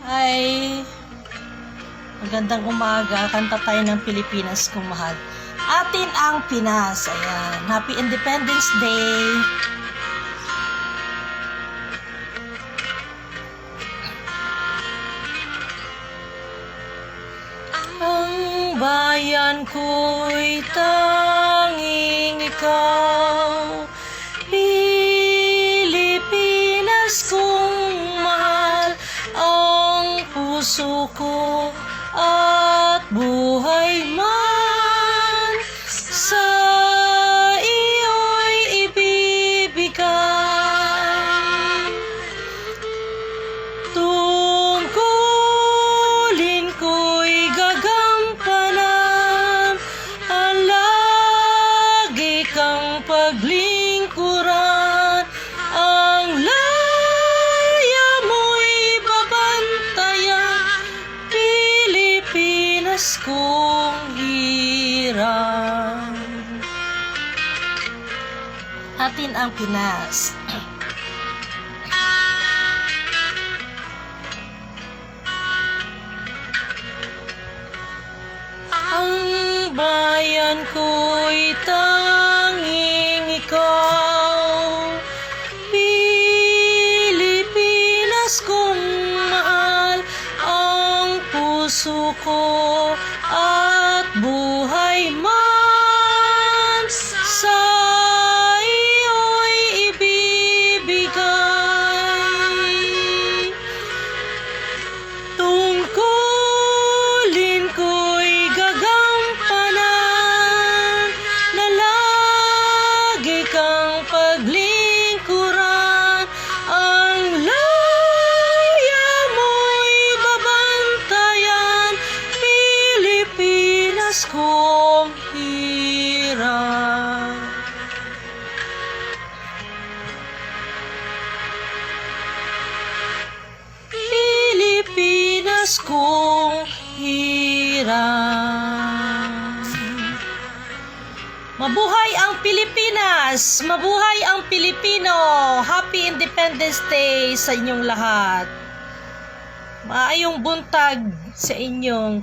Hi! Magandang umaga. Kanta tayo ng Pilipinas kung mahal. Atin ang Pinas. Ayan. Happy Independence Day! Ang bayan ko'y tanging ikaw, Pilipinas kong mahal, ang puso ko at buhay man sa iyo'y ibibigay. Tungkulin ko'y gagampanan, ang lagi kang paglingkuran, ang laya mo'y babantayan, Pilipinas kong hirang. Atin ang Pinas. Ang bayan ko'y tanging ikaw, Pilipinas kong mahal, ang puso ko at buhay man sa iyo'y ibibigay. Tungkulin ko'y gagampanan, na lagi kang paglingkuran, ang laya mo'y babantayan, Pilipinas kong hirang. Pilipinas kong hirang. Mabuhay ang Pilipinas! Mabuhay ang Pilipino! Happy Independence Day sa inyong lahat. Maayong buntag sa inyong